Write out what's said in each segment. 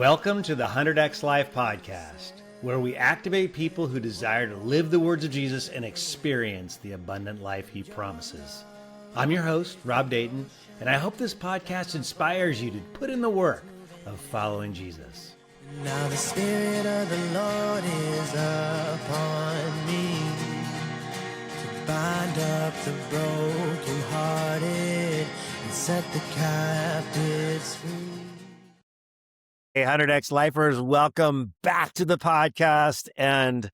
Welcome to the 100X Life Podcast, where we activate people who desire to live the words of Jesus and experience the abundant life he promises. I'm your host, Rob Dayton, and I hope this podcast inspires you to put in the work of following Jesus. Now the Spirit of the Lord is upon me to bind up the brokenhearted and set the captives free. Hey, 100X Lifers, welcome back to the podcast. And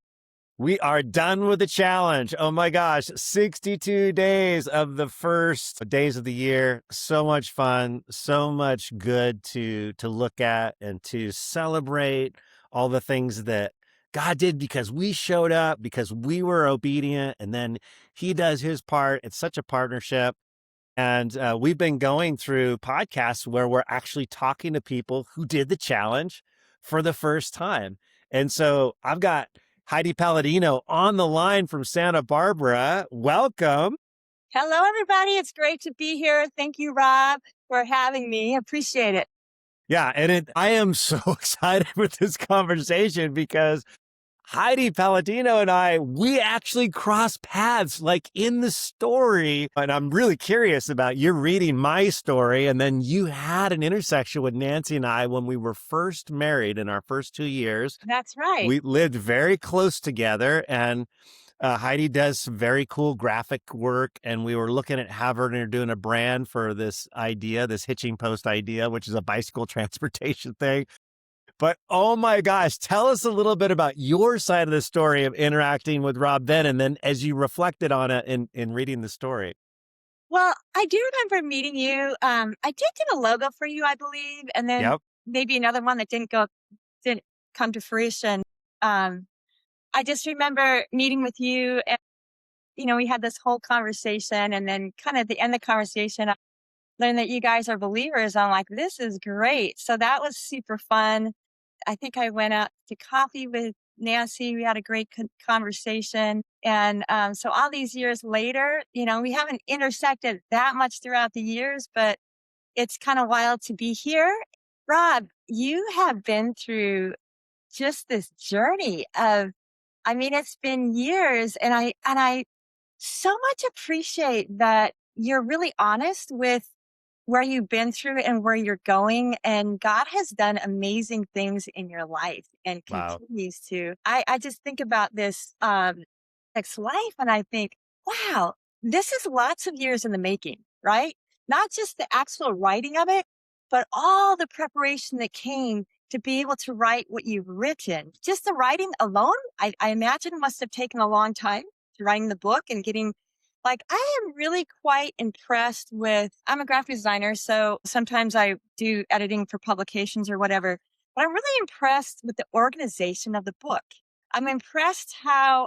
we are done with the challenge. Oh my gosh, 62 days of the first days of the year. So much fun, so much good to look at and to celebrate all the things that God did because we showed up, because we were obedient, and then he does his part. It's such a partnership. And we've been going through podcasts where we're actually talking to people who did the challenge for the first time. And so I've got Heidi Palladino on the line from Santa Barbara. Welcome. Hello, everybody. It's great to be here. Thank you, Rob, for having me. Appreciate it. Yeah, and I am so excited with this conversation because Heidi Palladino and we actually cross paths like in the story. And I'm really curious about you reading my story. And then you had an intersection with Nancy and I when we were first married in our first 2 years. That's right. We lived very close together, and Heidi does some very cool graphic work. And we were looking at having her doing a brand for this idea, this hitching post idea, which is a bicycle transportation thing. But oh my gosh, tell us a little bit about your side of the story of interacting with Rob then, and then as you reflected on it in reading the story. Well, I do remember meeting you. I did do a logo for you, I believe, and then maybe another one that didn't come to fruition. I just remember meeting with you, and we had this whole conversation, and then kind of at the end of the conversation, I learned that you guys are believers. I'm like, this is great. So that was super fun. I think I went out to coffee with Nancy. We had a great conversation. And so all these years later, we haven't intersected that much throughout the years, but it's kind of wild to be here. Rob, you have been through just this journey it's been years, and I so much appreciate that you're really honest with where you've been through and where you're going. And God has done amazing things in your life and continues to. I just think about this next life, and I think, wow, this is lots of years in the making, right? Not just the actual writing of it, but all the preparation that came to be able to write what you've written. Just the writing alone, I imagine must have taken a long time to writing the book and getting. I am really quite impressed I'm a graphic designer, so sometimes I do editing for publications or whatever, but I'm really impressed with the organization of the book. I'm impressed how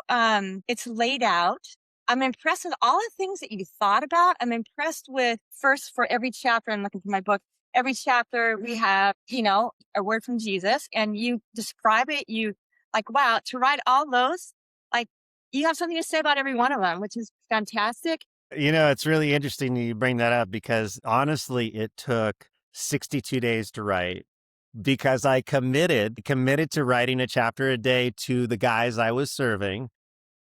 it's laid out. I'm impressed with all the things that you thought about. I'm impressed with, first, for every chapter, I'm looking for my book, every chapter we have, a word from Jesus, and you describe it, wow, to write all those, you have something to say about every one of them, which is fantastic. It's really interesting you bring that up because honestly, it took 62 days to write because I committed to writing a chapter a day to the guys I was serving.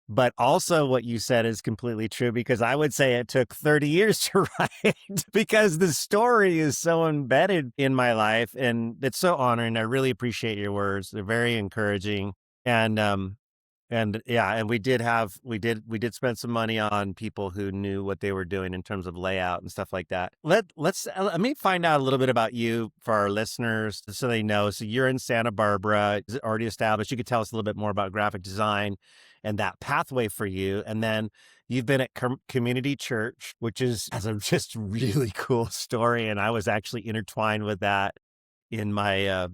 But also what you said is completely true because I would say it took 30 years to write because the story is so embedded in my life, and it's so honoring. I really appreciate your words. They're very encouraging. And we did spend some money on people who knew what they were doing in terms of layout and stuff like that. Let me find out a little bit about you for our listeners so they know. So you're in Santa Barbara, is it already established? You could tell us a little bit more about graphic design and that pathway for you. And then you've been at Community Church, which has a just really cool story. And I was actually intertwined with that in my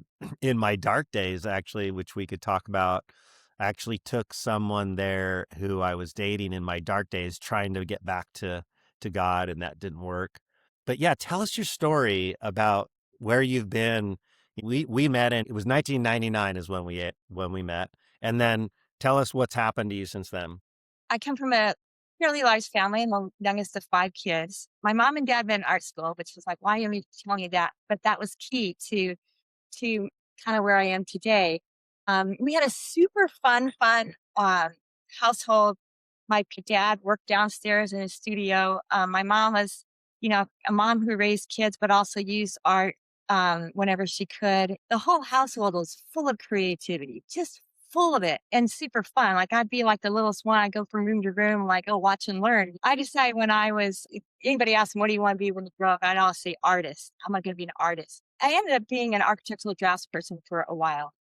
dark days, actually, which we could talk about. I actually took someone there who I was dating in my dark days, trying to get back to God, and that didn't work. But yeah, tell us your story about where you've been. We met it was 1999 is when we met, and then tell us what's happened to you since then. I come from a fairly large family. I'm the youngest of 5 kids. My mom and dad met in art school, which was like, why are you telling me that? But that was key to kind of where I am today. We had a super fun household. My dad worked downstairs in his studio. My mom was, a mom who raised kids, but also used art whenever she could. The whole household was full of creativity, just full of it and super fun. Like I'd be like the littlest one. I'd go from room to room, like, oh, watch and learn. I decided if anybody asked me, what do you want to be when you grow up? I'd always say artist. I'm going to be an artist. I ended up being an architectural draftsperson for a while.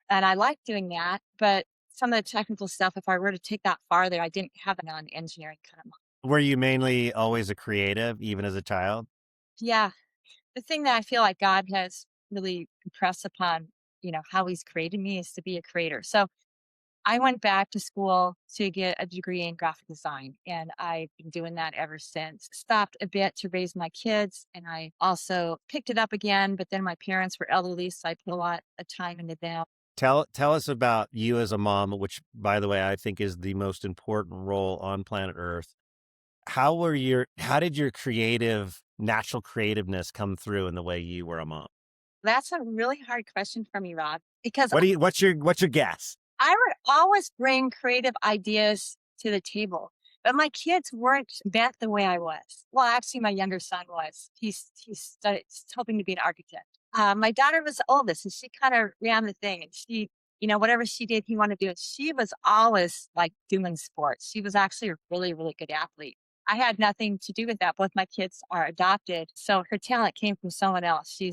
And I liked doing that. But some of the technical stuff, if I were to take that farther, I didn't have an on engineering kind of mind. Were you mainly always a creative, even as a child? Yeah. The thing that I feel like God has really impressed upon, how he's created me is to be a creator. So I went back to school to get a degree in graphic design, and I've been doing that ever since. Stopped a bit to raise my kids, and I also picked it up again, but then my parents were elderly, so I put a lot of time into them. Tell us about you as a mom, which, by the way, I think is the most important role on planet Earth. How did your natural creativeness come through in the way you were a mom? That's a really hard question for me, Rob, because What's your guess? I would always bring creative ideas to the table, but my kids weren't bent the way I was. Well, actually, my younger son was. He's hoping to be an architect. My daughter was the oldest, and she kind of ran the thing. And she, whatever she did, he wanted to do it. She was always like doing sports. She was actually a really, really good athlete. I had nothing to do with that. Both my kids are adopted, so her talent came from someone else. She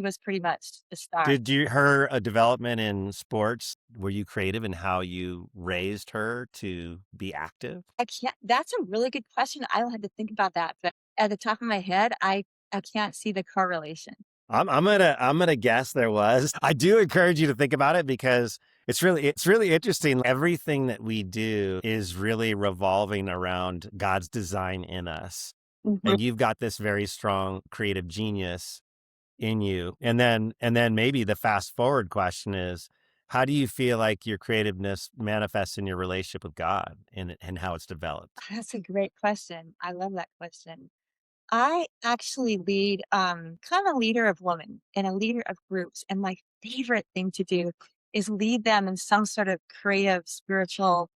was pretty much the star. Did you her a development in sports? Were you creative in how you raised her to be active? I can't That's a really good question. I'll have to think about that, but at the top of my head, I can't see the correlation. I'm gonna guess there was. I do encourage you to think about it because it's really interesting. Everything that we do is really revolving around God's design in us. Mhm. And you've got this very strong creative genius in you. And then maybe the fast forward question is, how do you feel like your creativeness manifests in your relationship with God and how it's developed? That's a great question. I love that question. I actually lead, kind of a leader of women and a leader of groups. And my favorite thing to do is lead them in some sort of creative, spiritual,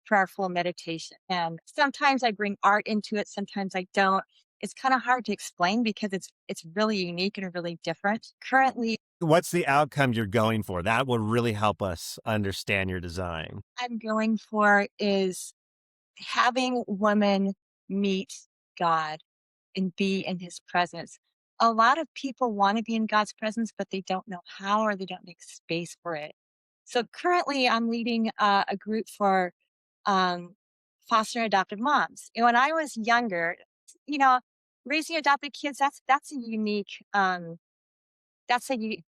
prayerful meditation. And sometimes I bring art into it, sometimes I don't. It's kind of hard to explain because it's really unique and really different. Currently, What's the outcome you're going for? That will really help us understand your design. I'm going for is having women meet God and be in his presence. A lot of people want to be in God's presence, but they don't know how or they don't make space for it. So currently, I'm leading a group for um, foster and adoptive moms. And when I was younger, you know, raising adopted kids, that's a unique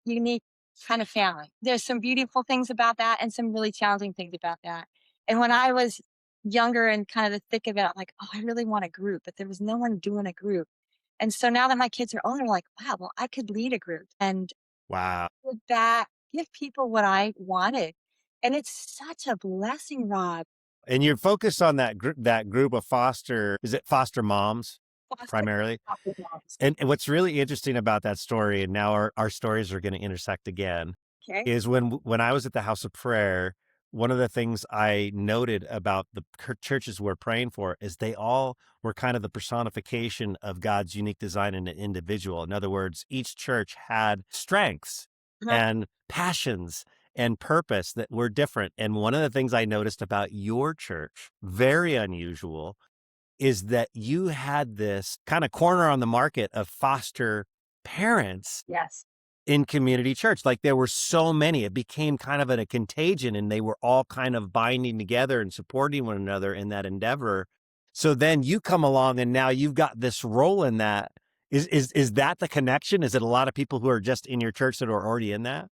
unique kind of family. There's some beautiful things about that and some really challenging things about that. And when I was younger and kind of the thick of it, I'm like, oh, I really want a group, but there was no one doing a group. And so now that my kids are older, like, wow, well, I could lead a group and Wow. with that, give people what I wanted. And it's such a blessing, Rob. And you're focused on that group of is it foster moms Foster primarily? adoptive moms. And what's really interesting about that story, and now our stories are going to intersect again, Okay. is when I was at the house of prayer, one of the things I noted about the churches we're praying for is they all were kind of the personification of God's unique design in an individual. In other words, each church had strengths Uh-huh. and passions and purpose that were different. And one of the things I noticed about your church, very unusual, is that you had this kind of corner on the market of foster parents Yes. in community church. Like there were so many, it became kind of a contagion and they were all kind of binding together and supporting one another in that endeavor. So then you come along and now you've got this role in that. Is that the connection? Is it a lot of people who are just in your church that are already in that?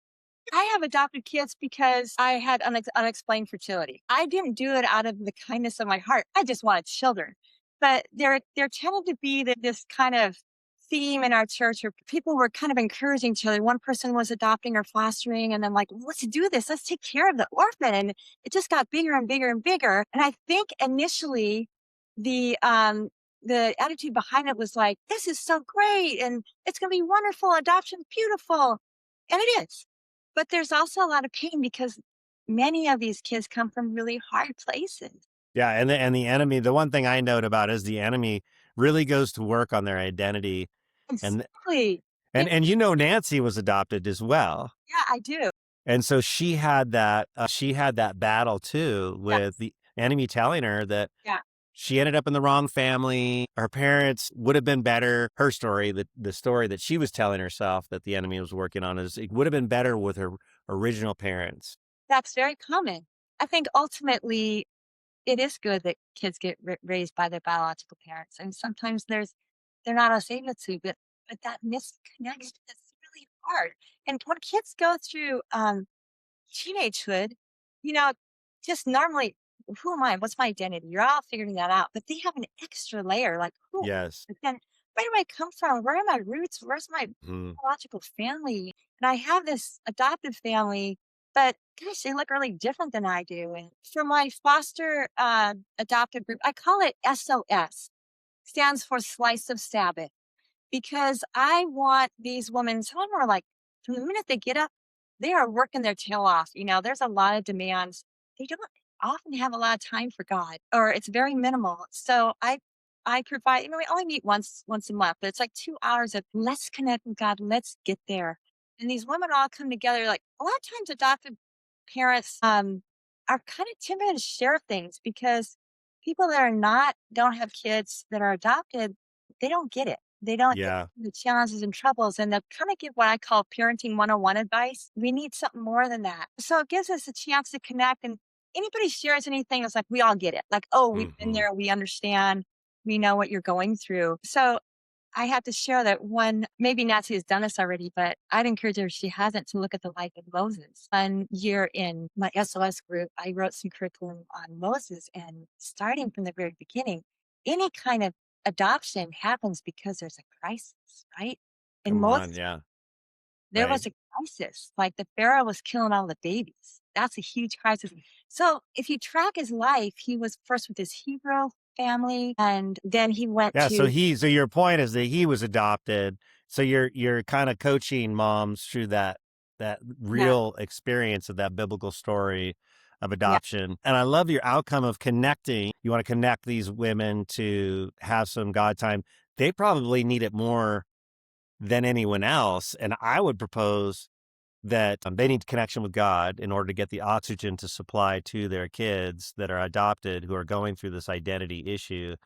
I have adopted kids because I had unexplained fertility. I didn't do it out of the kindness of my heart. I just wanted children. But there tended to be this kind of theme in our church where people were kind of encouraging each other. One person was adopting or fostering, and then like, let's do this. Let's take care of the orphan. And it just got bigger and bigger and bigger. And I think initially the attitude behind it was like, this is so great and it's gonna be wonderful. Adoption's beautiful. And it is. But there's also a lot of pain because many of these kids come from really hard places. Yeah, and the enemy, the one thing I note about is the enemy really goes to work on their identity. And Exactly. Yeah, Nancy was adopted as well. yeah, I do. And so she had that battle too with Yes. the enemy telling her that Yeah. she ended up in the wrong family. Her parents would have been better. Her story, the story that she was telling herself that the enemy was working on, is it would have been better with her original parents. That's very common. I think ultimately it is good that kids get raised by their biological parents, and sometimes they're not as able to, but that misconnection is really hard. And when kids go through teenagehood, you know, just normally, who am I? What's my identity? You're all figuring that out. But they have an extra layer, like, who? Yes. But then, where do I come from? Where are my roots? Where's my Mhm. biological family? And I have this adoptive family, but gosh, they look really different than I do. And for my foster adoptive group, I call it SOS, stands for Slice of Sabbath, because I want these women, some of them are like, from the minute they get up, they are working their tail off. There's a lot of demands. They don't often have a lot of time for God, or it's very minimal. So I provide, we only meet once a month, but it's like 2 hours of let's connect with God, let's get there. And these women all come together. Like a lot of times adopted parents are kind of timid to share things because people that are not don't have kids that are adopted, they don't get it. They don't get Yeah. the challenges and troubles, and they'll kind of give what I call parenting 101 advice. We need something more than that. So it gives us a chance to connect. And anybody shares anything, it's like we all get it. Like, oh, we've been Mhm. there, we understand, we know what you're going through. So I have to share that one, maybe Nancy has done this already, but I'd encourage her if she hasn't to look at the life of Moses. One year in my SOS group, I wrote some curriculum on Moses, and starting from the very beginning, any kind of adoption happens because there's a crisis, right? In Come on, Moses, yeah. there Right. was a crisis. Like the Pharaoh was killing all the babies. That's a huge crisis. So if you track his life, he was first with his Hebrew family, and then he went Yeah, to, so your point is that he was adopted. So you're kind of coaching moms through that yeah, real experience of that biblical story of yeah, adoption. And I love your outcome of connecting. You want to connect these women to have some God time. They probably need it more than anyone else. And I would propose that they need connection with God in order to get the oxygen to supply to their kids that are adopted who are going through this identity issue.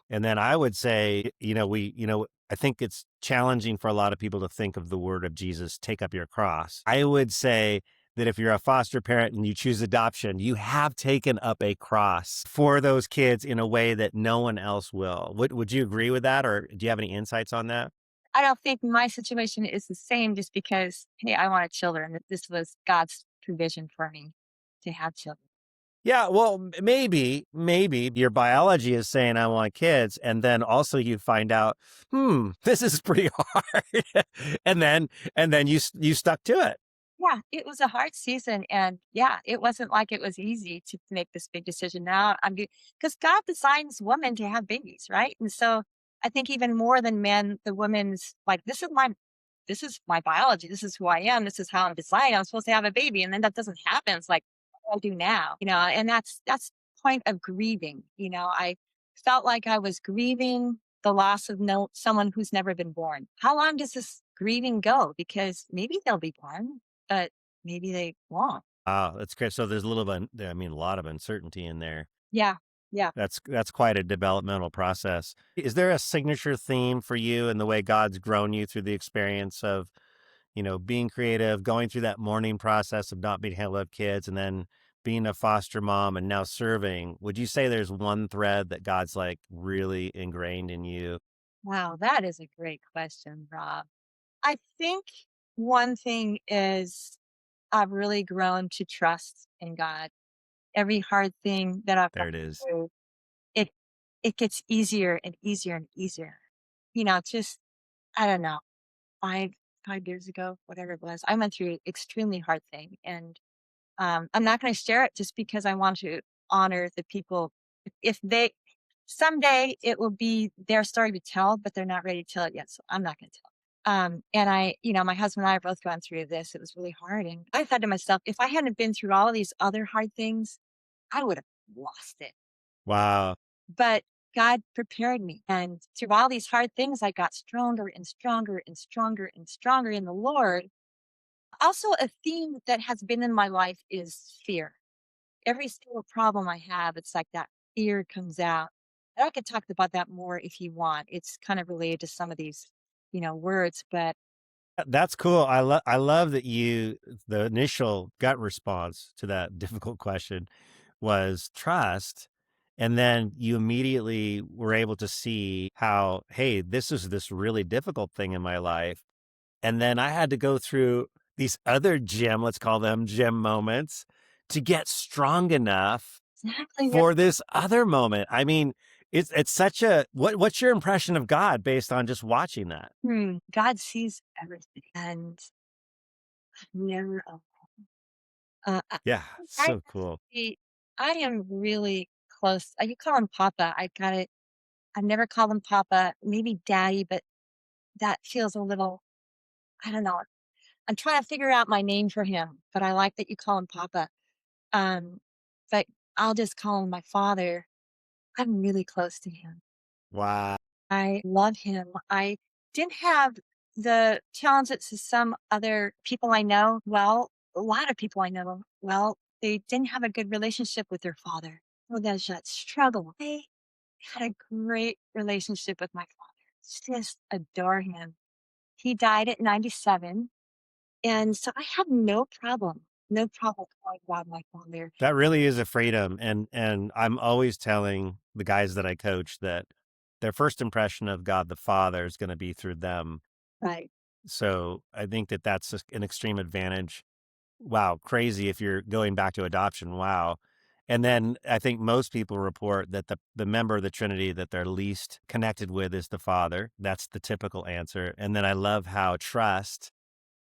And then I would say, I think it's challenging for a lot of people to think of the word of Jesus, take up your cross. I would say that if you're a foster parent and you choose adoption, you have taken up a cross for those kids in a way that no one else will. Would you agree with that? Or do you have any insights on that? I don't think my situation is the same just because, hey, I wanted children. That this was God's provision for me to have children. Yeah, well, maybe your biology is saying I want kids, and then also you find out, this is pretty hard, and then you stuck to it. Yeah, it was a hard season. And yeah, it wasn't like it was easy to make this big decision. Now I'm because God designs women to have babies, right? And so I think even more than men, the women's like, this is my biology. This is who I am. This is how I'm designed. I'm supposed to have a baby. And then that doesn't happen. It's like, what do I do now? And that's point of grieving. I felt like I was grieving the loss of someone who's never been born. How long does this grieving go? Because maybe they'll be born, but maybe they won't. Oh, that's great. So there's a little bit, I mean, a lot of uncertainty in there. Yeah. Yeah. That's quite a developmental process. Is there a signature theme for you in the way God's grown you through the experience of, being creative, going through that mourning process of not being able to have kids, and then being a foster mom and now serving? Would you say there's one thread that God's like really ingrained in you? Wow. That is a great question, Rob. I think one thing is I've really grown to trust in God. Every hard thing that I've gone There it is. through, it it gets easier and easier and easier. Just I don't know, 5 5 years ago, whatever it was, I went through an extremely hard thing, and I'm not going to share it just because I want to honor the people. If they someday it will be their story to tell, but they're not ready to tell it yet, so I'm not going to tell. And my husband and I are both gone through this. It was really hard. And I thought to myself, if I hadn't been through all of these other hard things, I would have lost it. Wow. But God prepared me. And through all these hard things, I got stronger and stronger and stronger and stronger in the Lord. Also, a theme that has been in my life is fear. Every single problem I have, it's like that fear comes out. And I could talk about that more if you want. It's kind of related to some of these, words, but That's cool. I love that the initial gut response to that difficult question was trust. And then you immediately were able to see how, hey, this is this really difficult thing in my life. And then I had to go through these other gym, let's call them gym moments, to get strong enough exactly. for this other moment. I mean, it's such a what's your impression of God based on just watching that? God sees everything and never. Yeah, I so cool. actually, I am really close. You call him Papa. I got it. I've never called him Papa. Maybe Daddy, but that feels a little. I don't know. I'm trying to figure out my name for him, but I like that you call him Papa. Um, but I'll just call him my father. I'm really close to him. Wow. I love him. I didn't have the challenges to some other people I know. Well, a lot of people I know, well, they didn't have a good relationship with their father. Well, there's that struggle. I had a great relationship with my father. Just adore him. He died at 97. And so I have no problem calling God my father. That really is a freedom, and I'm always telling the guys that I coach that their first impression of God the Father is gonna be through them. Right. So, I think that that's an extreme advantage. Wow, crazy if you're going back to adoption, wow. And then I think most people report that the member of the Trinity that they're least connected with is the Father. That's the typical answer. And then I love how trust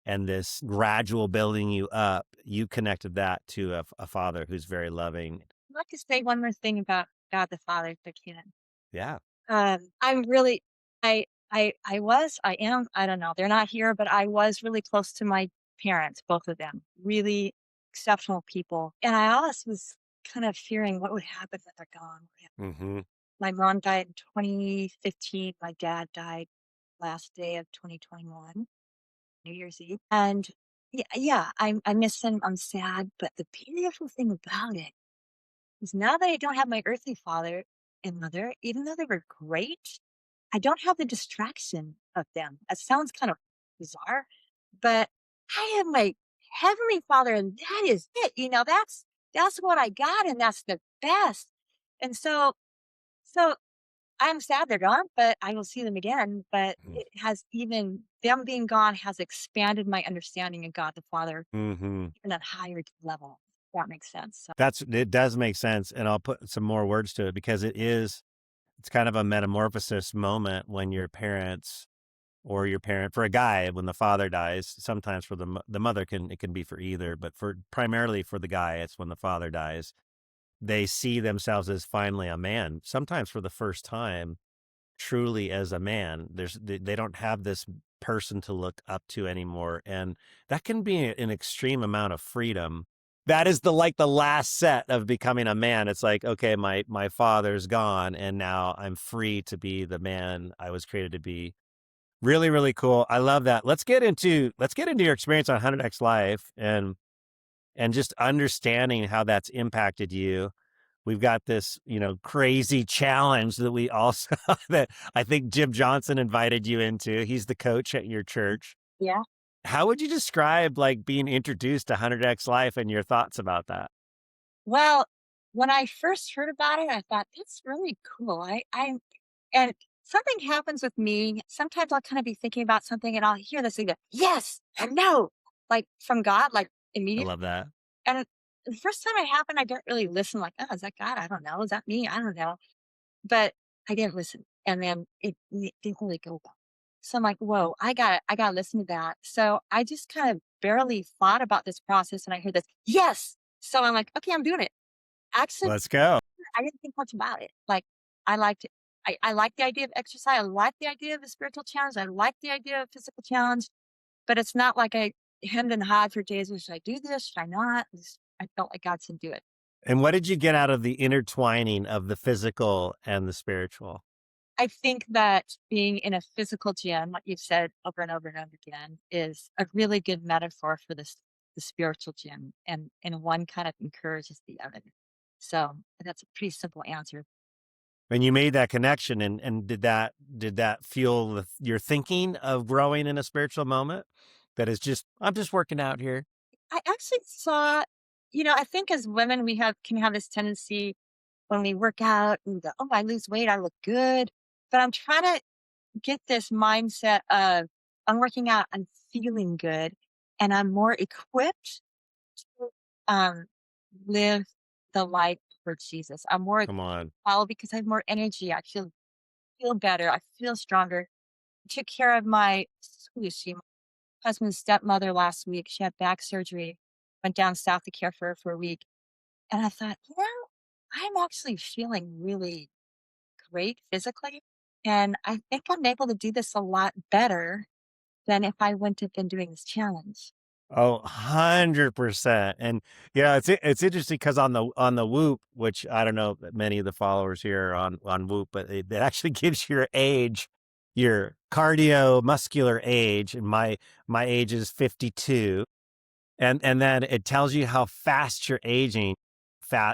and this gradual building you up, you connected that to a father who's very loving. I'd like to say one more thing about God the Father, if I can. Yeah. I'm really I am, I don't know, they're not here, but I was really close to my parents, both of them, really exceptional people. And I always was kind of fearing what would happen when they're gone. Hmm. My mom died in 2015. My dad died last day of 2021, New Year's Eve. And yeah, I miss him. I'm sad. But the beautiful thing about it is now that I don't have my earthly father and mother, even though they were great, I don't have the distraction of them. It sounds kind of bizarre, but I have my heavenly father, and that is it. That's what I got, and that's the best. And so I'm sad they're gone, but I will see them again. But it has even them being gone has expanded my understanding of God the Father Hmm. in a higher level. If that makes sense. So It does make sense. And I'll put some more words to it because it's kind of a metamorphosis moment when your parents or your parent for a guy, when the father dies, sometimes for the mother it can be for either, but for primarily for the guy, it's when the father dies. They see themselves as finally a man, sometimes for the first time, truly as a man. They don't have this person to look up to anymore. And that can be an extreme amount of freedom. That is the last set of becoming a man. It's like, okay, my father's gone and now I'm free to be the man I was created to be. Really, really cool. I love that. Let's get into your experience on 100x Life and just understanding how that's impacted you. We've got this, crazy challenge that we also that I think Jim Johnson invited you into. He's the coach at your church. yeah. How would you describe like being introduced to 100x Life and your thoughts about that? Well, when I first heard about it, I thought that's really cool. And something happens with me. Sometimes I'll kind of be thinking about something and I'll hear this thing go, yes and no, like from God, like I immediately. love that. And the first time it happened, I didn't really listen, like, oh, is that God? I don't know. Is that me? I don't know. But I didn't listen. And then it didn't really go well. So I'm like, whoa, I gotta listen to that. So I just kind of barely thought about this process and I heard this, yes. So I'm like, okay, I'm doing it. Actually, Let's go. I didn't think much about it. Like, I liked it. I like the idea of exercise. I like the idea of the spiritual challenge. I like the idea of physical challenge, but it's not like I hemmed and hawed for days. Well, should I do this? Should I not? I felt like God said do it. And what did you get out of the intertwining of the physical and the spiritual? I think that being in a physical gym, like you've said over and over and over again, is a really good metaphor for this the spiritual gym, and one kind of encourages the other. So that's a pretty simple answer. And you made that connection, and did that fuel your thinking of growing in a spiritual moment? That is just, I'm just working out here. I actually saw, I think as women we can have this tendency when we work out and go, oh, I lose weight, I look good. But I'm trying to get this mindset of I'm working out, I'm feeling good, and I'm more equipped to live the life for Jesus. I'm more Come on. well because I have more energy. I feel better. I feel stronger. Took care of my my husband's stepmother last week. She had back surgery. Went down south to care for her for a week. And I thought, I'm actually feeling really great physically. And I think I'm able to do this a lot better than if I wouldn't have been doing this challenge. Oh, 100%. And yeah, it's interesting because on the Whoop, which I don't know that many of the followers here are on Whoop, but it actually gives your age, your cardio-muscular age, and my age is 52. And then it tells you how fast you're aging.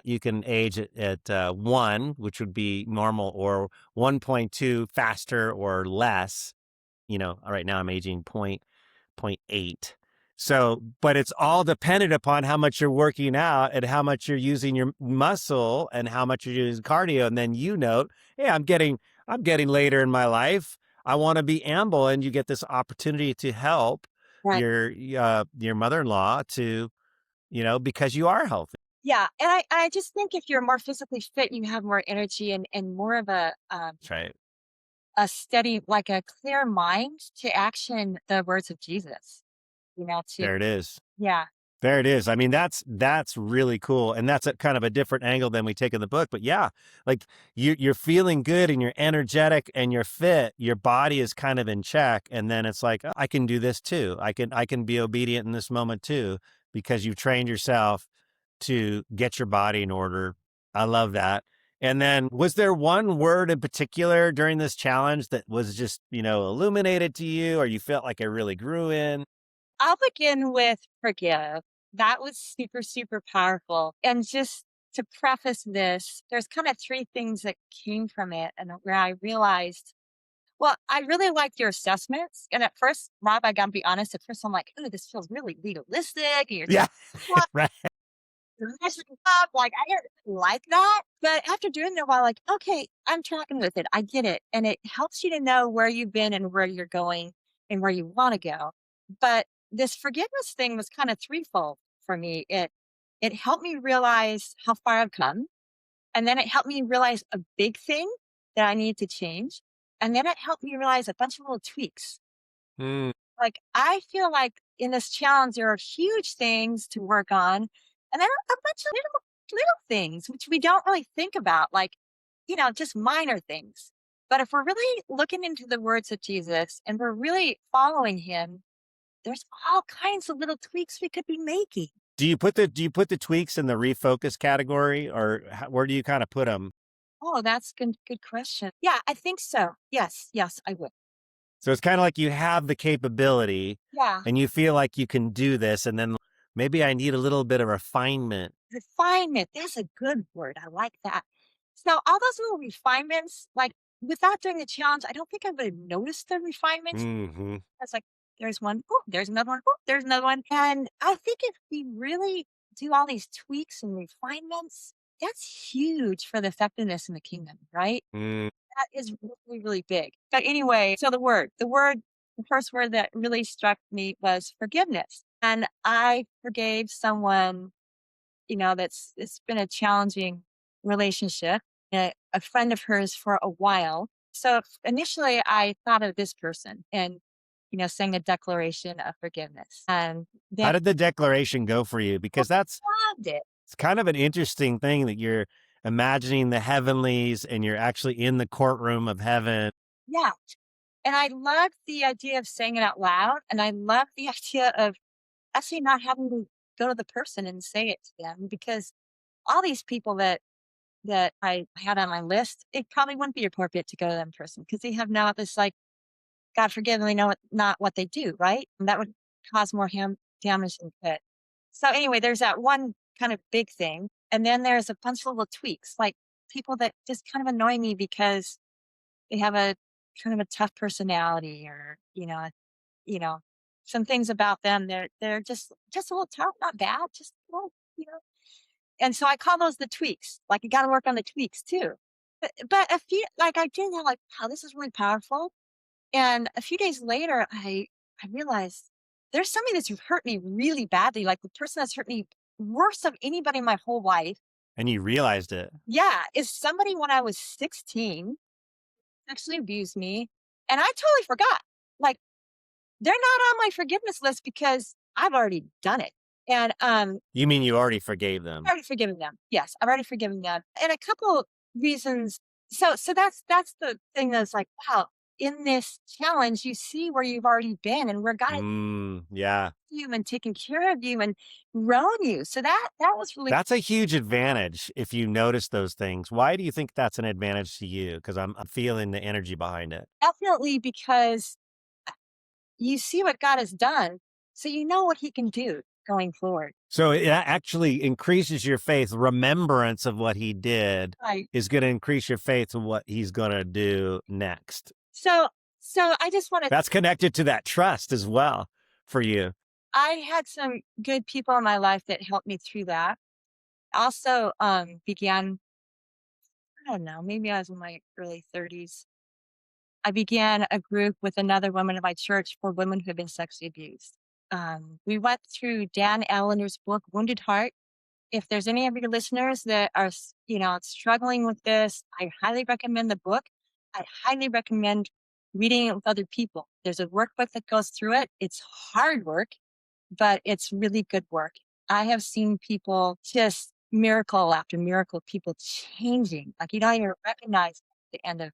You can age at 1, which would be normal, or 1.2 faster or less. Right now I'm aging point 0.8. So, but it's all dependent upon how much you're working out and how much you're using your muscle and how much you're using cardio. And then hey, I'm getting later in my life. I want to be amble, and you get this opportunity to help Right. your mother-in-law to, because you are healthy. Yeah. And I just think if you're more physically fit, you have more energy and more of That's right. a steady, like a clear mind to action the words of Jesus, to, There it is. yeah. There it is. I mean, that's really cool, and that's a kind of a different angle than we take in the book. But yeah, like you're feeling good and you're energetic and you're fit. Your body is kind of in check, and then it's like, "Oh, I can do this too. I can be obedient in this moment too," because you've trained yourself to get your body in order. I love that. And then, was there one word in particular during this challenge that was just illuminated to you, or you felt like it really grew in? I'll begin with forgive. That was super, super powerful. And just to preface this, there's kind of three things that came from it, and where I realized, well, I really liked your assessments. And at first, Rob, I gotta be honest, at first I'm like, oh, this feels really legalistic. And you're Yeah, telling me right. you're measuring up. Like, I didn't like that. But after doing it a while, like, okay, I'm tracking with it. I get it. And it helps you to know where you've been and where you're going and where you want to go. But this forgiveness thing was kind of threefold for me. It helped me realize how far I've come. And then it helped me realize a big thing that I need to change. And then it helped me realize a bunch of little tweaks. Mm, Like, I feel like in this challenge, there are huge things to work on. And there are a bunch of little things, which we don't really think about, like, just minor things. But if we're really looking into the words of Jesus and we're really following him, there's all kinds of little tweaks we could be making. do you put the tweaks in the refocus category, or where do you kind of put them? Oh, that's good question. Yeah, I think so. Yes, yes, I would. So it's kind of like you have the capability Yeah. and you feel like you can do this, and then maybe I need a little bit of refinement. Refinement. That's a good word. I like that. So all those little refinements, like without doing the challenge, I don't think I would have noticed the refinements. Hmm. It's like there's one, oh, there's another one, oh, there's another one. And I think if we really do all these tweaks and refinements, that's huge for the effectiveness in the kingdom, right? Mm. That is really, really big. But anyway, so the first word that really struck me was forgiveness. And I forgave someone, it's been a challenging relationship, a friend of hers for a while. So initially I thought of this person and, saying a declaration of forgiveness. And then How did the declaration go for you? I Because that's loved it. it's kind of an interesting thing that you're imagining the heavenlies and you're actually in the courtroom of heaven. Yeah. And I love the idea of saying it out loud. And I love the idea of actually not having to go to the person and say it to them, because all these people that I had on my list, it probably wouldn't be appropriate to go to them in person because they have now this like, God forgive them, they know not what they do, right? And that would cause more damage than good. So anyway, there's that one kind of big thing. And then there's a bunch of little tweaks, like people that just kind of annoy me because they have a kind of a tough personality, or, you know, some things about them. They're just a little tough, not bad, just a little, you know. And so I call those the tweaks. Like you got to work on the tweaks too. But a few, like I did that, like, wow, this is really powerful. And a few days later, I realized there's somebody that's hurt me really badly. Like the person that's hurt me worse of anybody in my whole life. And you realized it. Yeah, is somebody when I was 16 sexually abused me, and I totally forgot. Like they're not on my forgiveness list because I've already done it. And You mean you already forgave them? I've already forgiven them. Yes, I've already forgiven them. And a couple reasons. So that's the thing that's like, wow, in this challenge, you see where you've already been and where God has Yeah. you and taken care of you and grown you. So that was really That's a huge advantage if you notice those things. Why do you think that's an advantage to you? Because I'm feeling the energy behind it. definitely because you see what God has done. So you know what he can do going forward. So it actually increases your faith. Remembrance of what he did Right. is going to increase your faith in what he's going to do next. So I just want to That's connected to that trust as well for you. I had some good people in my life that helped me through that. Also began, I don't know, maybe I was in my early 30s. I began a group with another woman in my church for women who have been sexually abused. We went through Dan Ellender's book, Wounded Heart. If there's any of your listeners that are, struggling with this, I highly recommend the book. I highly recommend reading it with other people. There's a workbook that goes through it. It's hard work, but it's really good work. I have seen people just miracle after miracle, people changing. Like you don't even recognize the end of,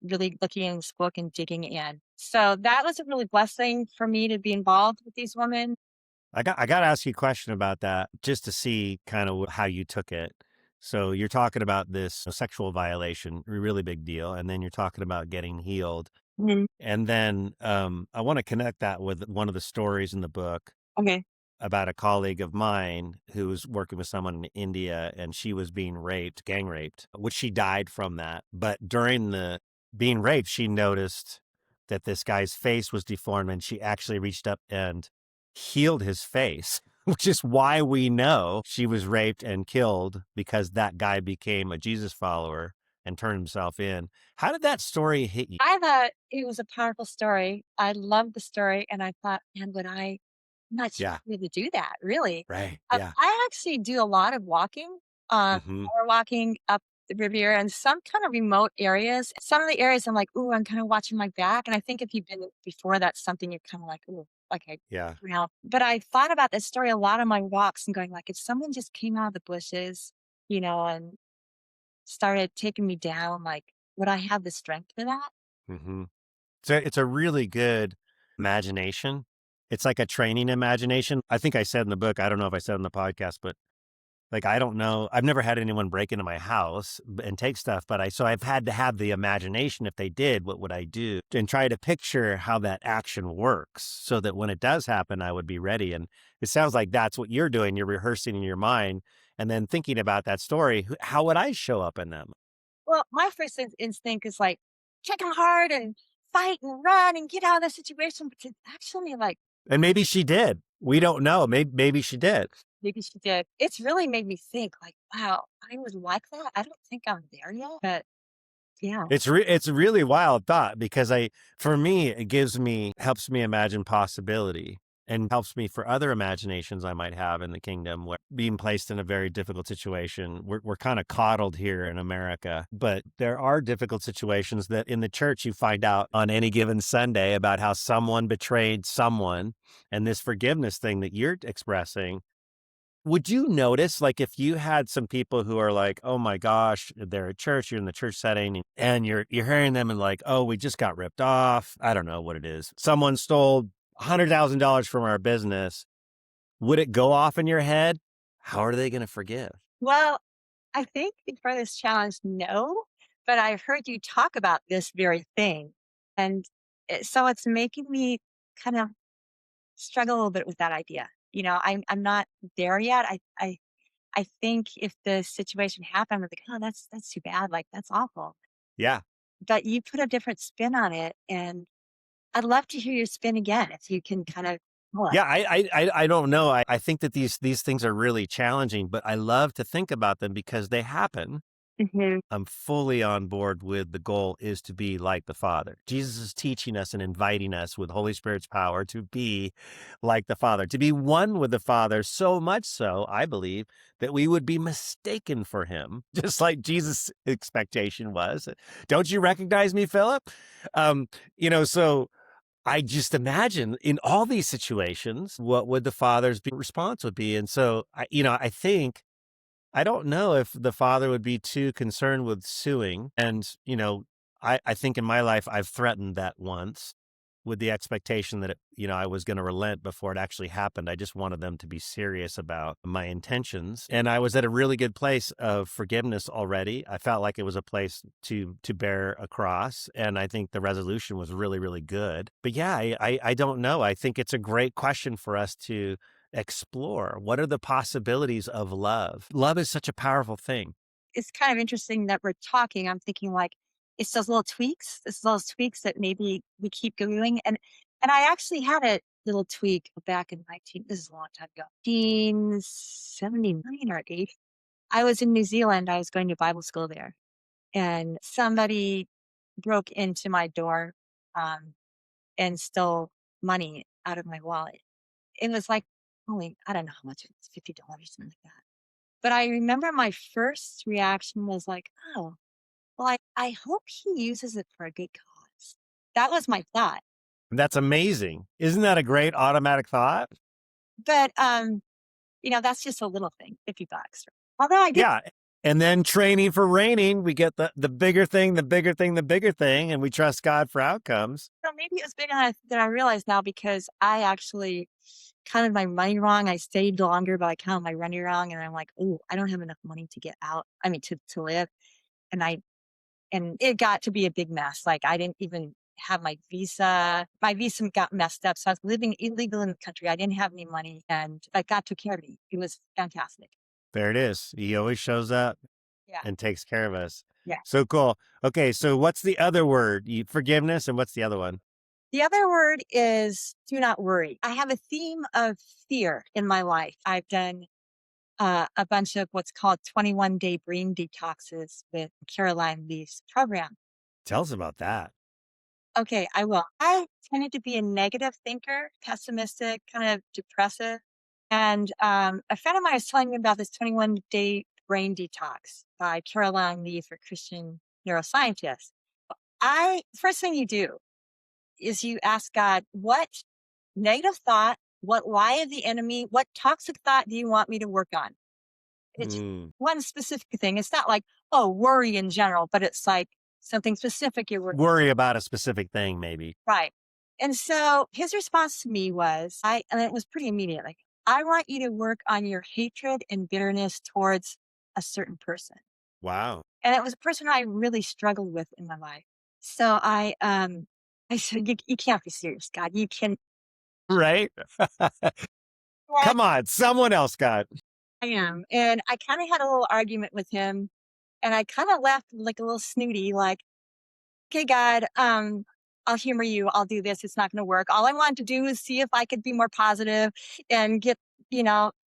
really looking in this book and digging in. So that was a really blessing for me to be involved with these women. I got to ask you a question about that just to see kind of how you took it. So you're talking about this sexual violation, a really big deal, and then you're talking about getting healed. Mhm. And then I want to connect that with one of the stories in the book Okay. about a colleague of mine who was working with someone in India, and she was being raped, gang raped, which she died from that. But during the being raped, she noticed that this guy's face was deformed, and she actually reached up and healed his face, which is why we know she was raped and killed, because that guy became a Jesus follower and turned himself in. How did that story hit you? I thought it was a powerful story. I loved the story. And I thought, man, I'm not sure Yeah. if to do that, really. Right. I, Yeah. I actually do a lot of walking, Mm-hmm. or walking up the Riviera and some kind of remote areas. Some of the areas I'm like, ooh, I'm kind of watching my back. And I think if you've been before, that's something you're kind of like, ooh, okay. Yeah. But I thought about this story a lot on my walks and going like, if someone just came out of the bushes, and started taking me down, like, would I have the strength for that? Mm-hmm. So it's a really good imagination. It's like a training imagination. I think I said in the book, I don't know if I said in the podcast, but like, I don't know. I've never had anyone break into my house and take stuff, but so I've had to have the imagination. If they did, what would I do? And try to picture how that action works so that when it does happen, I would be ready. And it sounds like that's what you're doing. You're rehearsing in your mind and then thinking about that story. How would I show up in them? Well, my first instinct is like, kick 'em hard and fight and run and get out of the situation. But it's actually like, And maybe she did. We don't know. Maybe she did. maybe she did. It's really made me think like, wow, I was like that. I don't think I'm there yet, but yeah. It's a really wild thought because for me, it helps me imagine possibility and helps me for other imaginations I might have in the kingdom where being placed in a very difficult situation. We're kind of coddled here in America, but there are difficult situations that in the church you find out on any given Sunday about how someone betrayed someone, and this forgiveness thing that you're expressing Would you notice, like, if you had some people who are like, oh my gosh, they're at church, you're in the church setting, and you're hearing them and like, oh, we just got ripped off. I don't know what it is. Someone stole $100,000 from our business. Would it go off in your head? How are they going to forgive? Well, I think before this challenge, no, but I've heard you talk about this very thing. And so it's making me kind of struggle a little bit with that idea. I'm not there yet. I think if the situation happened, I'm like, oh, that's too bad. Like that's awful. Yeah. But you put a different spin on it, and I'd love to hear your spin again if you can kind of pull it. Yeah, I don't know. I think that these things are really challenging, but I love to think about them because they happen. Mhm. I'm fully on board with the goal is to be like the Father. Jesus is teaching us and inviting us with Holy Spirit's power to be like the Father, to be one with the Father, so much so, I believe, that we would be mistaken for him, just like Jesus' expectation was. Don't you recognize me, Philip? Um, so I just imagine in all these situations, what would the Father's response would be? And so, I think I don't know if the father would be too concerned with suing. And, I think in my life, I've threatened that once with the expectation that, I was going to relent before it actually happened. I just wanted them to be serious about my intentions. And I was at a really good place of forgiveness already. I felt like it was a place to bear across. And I think the resolution was really, really good. But yeah, I don't know. I think it's a great question for us to explore. What are the possibilities of love? Love is such a powerful thing. It's kind of interesting that we're talking. I'm thinking like it's those little tweaks. It's those tweaks that maybe we keep doing. And I actually had a little tweak back in 19. This is a long time ago, 1979 or 8. I was in New Zealand. I was going to Bible school there, and somebody broke into my door um, and stole money out of my wallet. It was like only I don't know how much it was, $50, something like that. But I remember my first reaction was like, "Oh, well, I hope he uses it for a good cause." That was my thought. That's amazing. Isn't that a great automatic thought? But, that's just a little thing, $50. Although I did Yeah. And then training for reigning, we get the bigger thing, the bigger thing, the bigger thing, and we trust God for outcomes. maybe it was bigger than I realized now because I actually counted my money wrong. I stayed longer, but I counted my money wrong, and I'm like, "Oh, I don't have enough money to get out. I mean, to live." And it got to be a big mess. Like I didn't even have my visa. My visa got messed up. So I was living illegal in the country. I didn't have any money and God took care of me. It was fantastic. There it is. He always shows up Yeah. and takes care of us. Yeah. So cool. Okay, so what's the other word? Forgiveness, and what's the other one? The other word is do not worry. I have a theme of fear in my life. I've done a bunch of what's called 21-day brain detoxes with Caroline Leaf's program. Tell us about that. Okay, I will. I tended to be a negative thinker, pessimistic, kind of depressive. And a friend of mine was telling me about this 21-day brain detox by Caroline Leaf, a Christian neuroscientist. First thing you do is you ask God, what negative thought, what lie of the enemy, what toxic thought do you want me to work on? It's Mm. one specific thing. It's not like, oh, worry in general, but it's like something specific you're working. Worry about a specific thing, maybe. Right. And so his response to me was, and it was pretty immediate, like, I want you to work on your hatred and bitterness towards a certain person. Wow. And it was a person I really struggled with in my life. So I said, you can't be serious, God. You can. Right? Well, Come on, someone else got. I am. And I kind of had a little argument with him and I kind of left like a little snooty, like, okay, God, I'll humor you. I'll do this. It's not going to work. All I wanted to do is see if I could be more positive and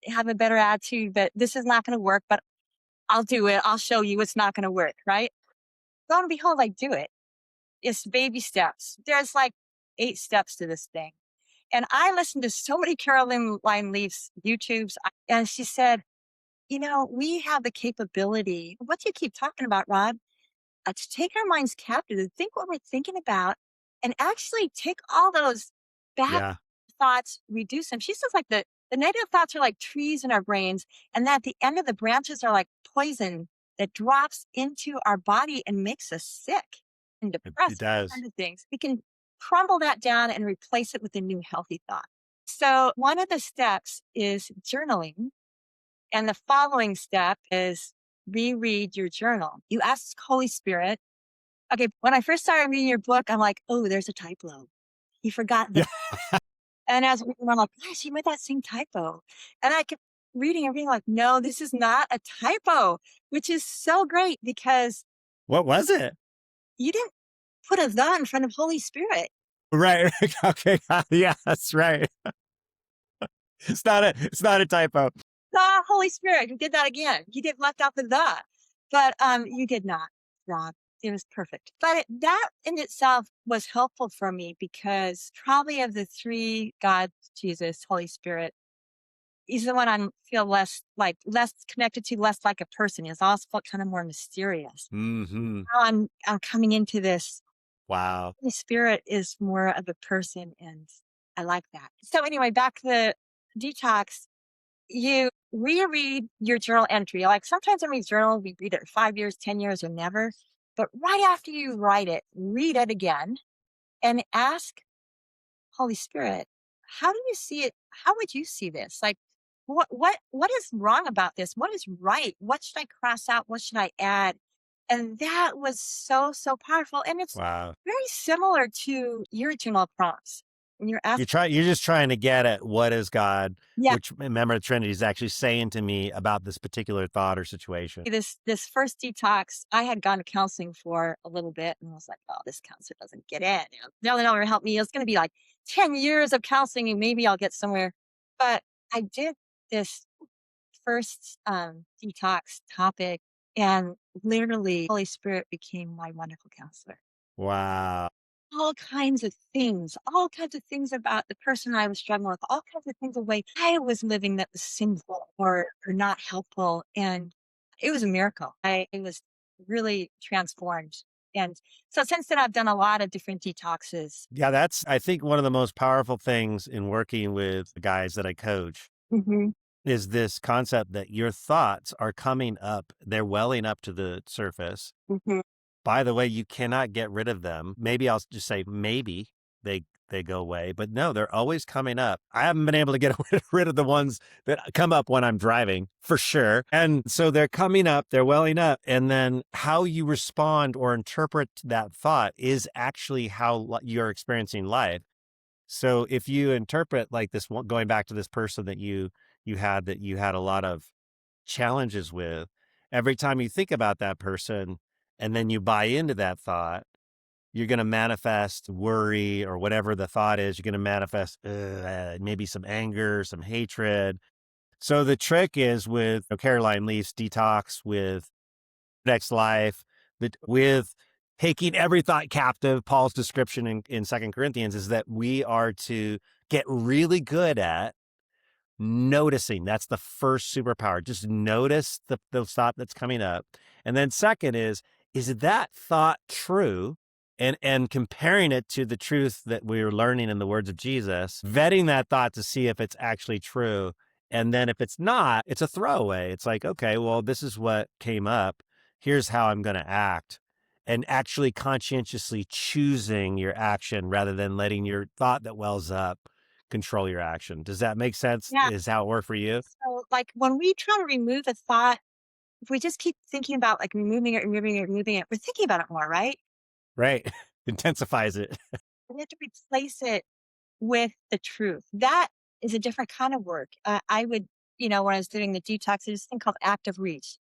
have a better attitude, but this is not going to work, but I'll do it. I'll show you it's not going to work. Right. Lo and behold, I do it. It's baby steps. There's like 8 steps to this thing. And I listened to so many Caroline Leaf's YouTubes, and she said, we have the capability. What do you keep talking about, Rod? To take our minds captive, to think what we're thinking about, and actually take all those bad Yeah. thoughts, reduce them. She says, like The negative thoughts are like trees in our brains, and at the end of the branches are like poison that drops into our body and makes us sick and It depressed, all does. kinds of things. We can crumble that down and replace it with a new healthy thought. So, one of the steps is journaling. And the following step is reread your journal. You ask Holy Spirit. Okay, when I first started reading your book, I'm like, oh, there's a typo. He forgot the. Yeah. And as I'm like, gosh, he made that same typo. And I kept reading and being like, no, this is not a typo, which is so great because What was it? you didn't put a the in front of Holy Spirit. Right. Okay. Yeah, that's right. It's not a typo. The Holy Spirit, you did that again. You did left out the but you did not, Rob. It was perfect. But that in itself was helpful for me because probably of the three gods, Jesus, Holy Spirit, he's the one I feel less connected to, less like a person. He's also felt kind of more mysterious. Hmm. Now I'm coming into this. Wow. Holy Spirit is more of a person, and I like that. So anyway, back to the detox. You reread your journal entry. Like sometimes when we journal, we read it 5 years, 10 years, or never. But right after you write it, read it again and ask Holy Spirit, how do you see it? How would you see this? Like what is wrong about this? What is right? What should I cross out? What should I add? And that was so, so powerful. And it's Wow. very similar to your journal prompts. When you're asking, You're just trying to get at what is God, yeah, which member of the Trinity is actually saying to me about this particular thought or situation. this first detox, I had gone to counseling for a little bit and I was like, oh, this counselor doesn't get in. They'll never help me. It's going to be like 10 years of counseling and maybe I'll get somewhere. But I did this first detox topic and literally Holy Spirit became my wonderful counselor. Wow. All kinds of things about the person I was struggling with, all kinds of things the way I was living that was sinful or not helpful. And it was a miracle. I was really transformed. And so since then, I've done a lot of different detoxes. Yeah, that's, I think, one of the most powerful things in working with the guys that I coach Hmm. is this concept that your thoughts are coming up, they're welling up to the surface. Hmm. By the way, you cannot get rid of them. Maybe I'll just say maybe they go away, but no, they're always coming up. I haven't been able to get rid of the ones that come up when I'm driving, for sure. And so they're coming up, they're welling up, and then how you respond or interpret that thought is actually how you're experiencing life. So if you interpret like this one, going back to this person that you had a lot of challenges with, every time you think about that person and then you buy into that thought, you're going to manifest worry or whatever the thought is. You're going to manifest maybe some anger, some hatred. So the trick is with Caroline Leaf's detox, with next life, with taking every thought captive. Paul's description in 2 Corinthians is that we are to get really good at noticing. That's the first superpower. Just notice the thought that's coming up. And then second is that thought true? And comparing it to the truth that we are learning in the words of Jesus, vetting that thought to see if it's actually true. And then if it's not, it's a throwaway. It's like, okay, well, this is what came up. Here's how I'm going to act. And actually conscientiously choosing your action rather than letting your thought that wells up control your action. Does that make sense? Yeah. Is how it worked for you? So like when we try to remove a thought, if we just keep thinking about like removing it, we're thinking about it more, right? Right. Intensifies it. We have to replace it with the truth. That is a different kind of work. I would, when I was doing the detox, there's this thing called active reach.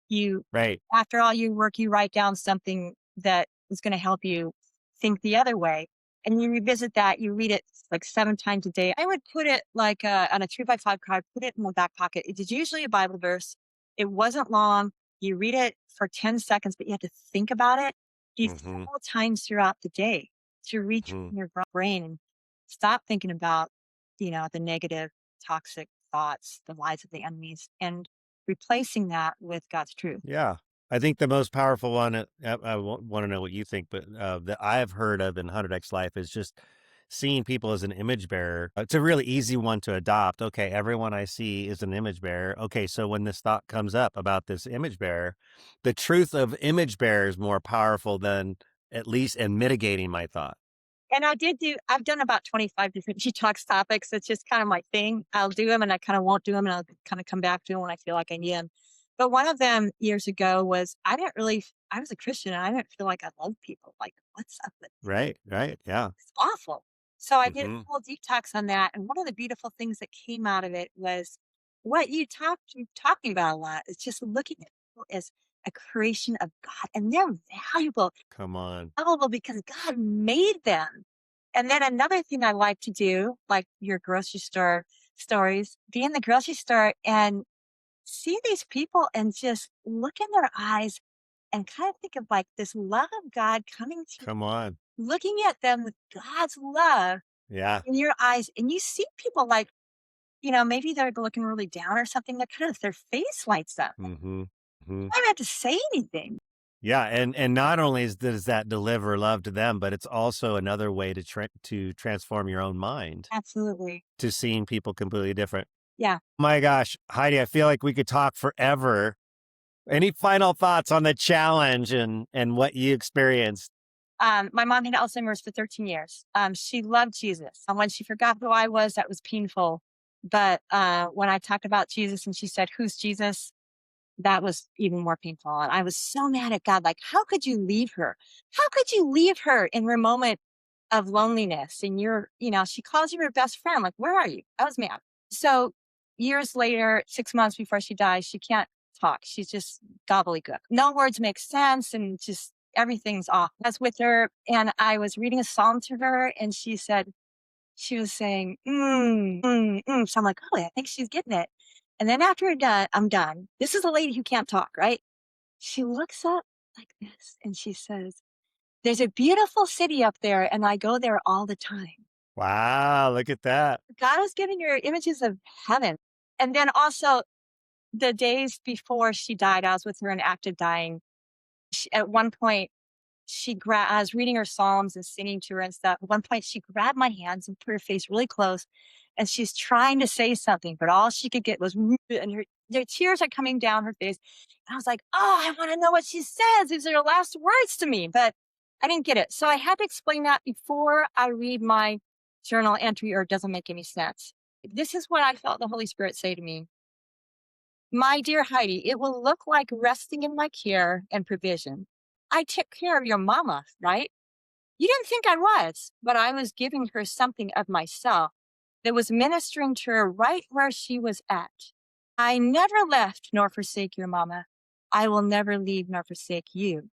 You, Right. after all your work, you write down something that is going to help you think the other way. And you revisit that, you read it like 7 times a day. I would put it like on a 3x5 card, put it in my back pocket. It is usually a Bible verse. It wasn't long. You read it for 10 seconds, but you have to think about it. You Mm-hmm. several times throughout the day to reach Mm-hmm. your brain and stop thinking about, the negative, toxic thoughts, the lies of the enemies, and replacing that with God's truth. Yeah. I think the most powerful one, I want to know what you think, but that I've heard of in 100X Life is just seeing people as an image bearer, it's a really easy one to adopt. Okay, everyone I see is an image bearer. Okay, so when this thought comes up about this image bearer, the truth of image bearer is more powerful than at least in mitigating my thought. And I've done about 25 different detox topics. It's just kind of my thing. I'll do them and I kind of won't do them and I'll kind of come back to them when I feel like I need them. But one of them years ago was I was a Christian and I didn't feel like I loved people. Like, what's up with Right, right. Yeah. it's awful. So I did a Hmm. whole detox on that. And one of the beautiful things that came out of it was what you're talking about a lot. It's just looking at people as a creation of God and they're valuable Come on. valuable because God made them. And then another thing I like to do, like your grocery store stories, be in the grocery store and see these people and just look in their eyes and kind of think of like this love of God coming to Come on. looking at them with God's love Yeah. in your eyes. And you see people like, maybe they're looking really down or something. That kind of their face lights up. Hmm. Hmm. I don't have to say anything. Yeah, and not only does that deliver love to them, but it's also another way to transform your own mind Absolutely. to seeing people completely different. Yeah. My gosh, Heidi, I feel like we could talk forever. Any final thoughts on the challenge and what you experienced? My mom had Alzheimer's for 13 years. She loved Jesus. And when she forgot who I was, that was painful. But when I talked about Jesus and she said, "Who's Jesus?" That was even more painful. And I was so mad at God. Like, how could you leave her? How could you leave her in her moment of loneliness? And she calls you her best friend. Like, where are you? I was mad. So years later, 6 months before she dies, she can't talk. She's just gobbledygook. No words make sense and just everything's off. I was with her and I was reading a psalm to her and she was saying, So I'm like, oh, I think she's getting it. And then after I'm done. This is a lady who can't talk, right? She looks up like this and she says, "There's a beautiful city up there and I go there all the time." Wow, look at that. God was giving her images of heaven. And then also the days before she died, I was with her in active dying. At one point, I was reading her psalms and singing to her and stuff. At one point, she grabbed my hands and put her face really close, and she's trying to say something, but all she could get was, and her tears are coming down her face. And I was like, "Oh, I want to know what she says. These are her last words to me," but I didn't get it. So I had to explain that before I read my journal entry, or it doesn't make any sense. This is what I felt the Holy Spirit say to me. "My dear Heidi, it will look like resting in my care and provision. I took care of your mama, right? You didn't think I was, but I was giving her something of myself that was ministering to her right where she was at. I never left nor forsake your mama. I will never leave nor forsake you.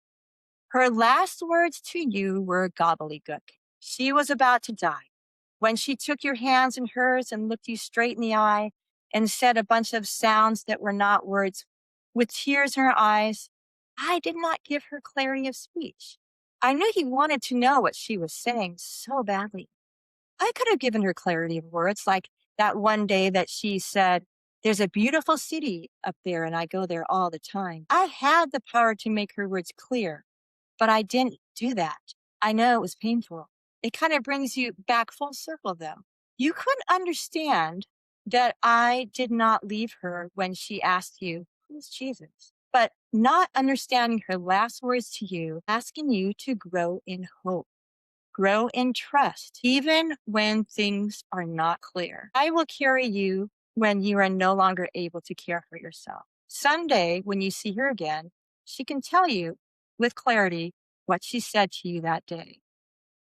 Her last words to you were gobbledygook. She was about to die. When she took your hands in hers and looked you straight in the eye and said a bunch of sounds that were not words, with tears in her eyes, I did not give her clarity of speech. I knew he wanted to know what she was saying so badly. I could have given her clarity of words, like that one day that she said, "There's a beautiful city up there and I go there all the time." I had the power to make her words clear, but I didn't do that. I know it was painful. It kind of brings you back full circle, though. You couldn't understand that I did not leave her when she asked you, "Who's Jesus?" But not understanding her last words to you, asking you to grow in hope, grow in trust, even when things are not clear. I will carry you when you are no longer able to care for yourself. Someday, when you see her again, she can tell you with clarity what she said to you that day.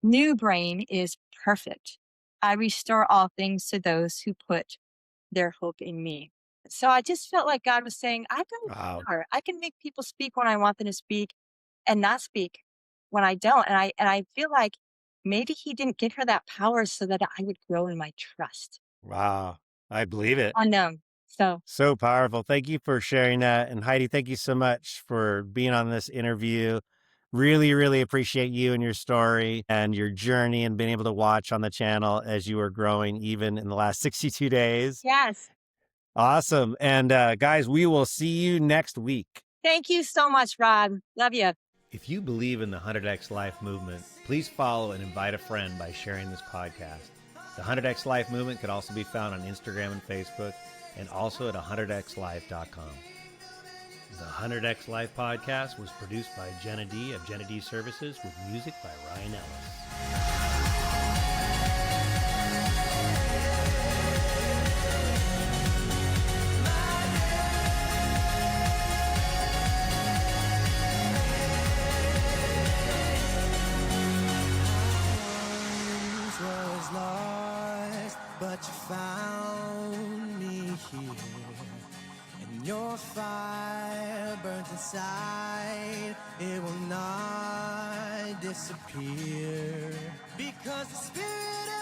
New brain is perfect. I restore all things to those who put their hope in me. So I just felt like God was saying, I've got Wow. power. I can make people speak when I want them to speak and not speak when I don't. And I feel like maybe he didn't give her that power so that I would grow in my trust. Wow. I believe it. Unknown. So So powerful. Thank you for sharing that. And Heidi, thank you so much for being on this interview. Really, really appreciate you and your story and your journey and being able to watch on the channel as you were growing even in the last 62 days. yes. Awesome. And guys, we will see you next week. Thank you so much, Rod. Love you. If you believe in the 100X Life movement, please follow and invite a friend by sharing this podcast. The 100X Life movement can also be found on Instagram and Facebook, and also at 100xlife.com. The 100X Life podcast was produced by Jenna D of Jenna D Services with music by Ryan Ellis. But you found me here, and your fire burnt inside. It will not disappear, because the Spirit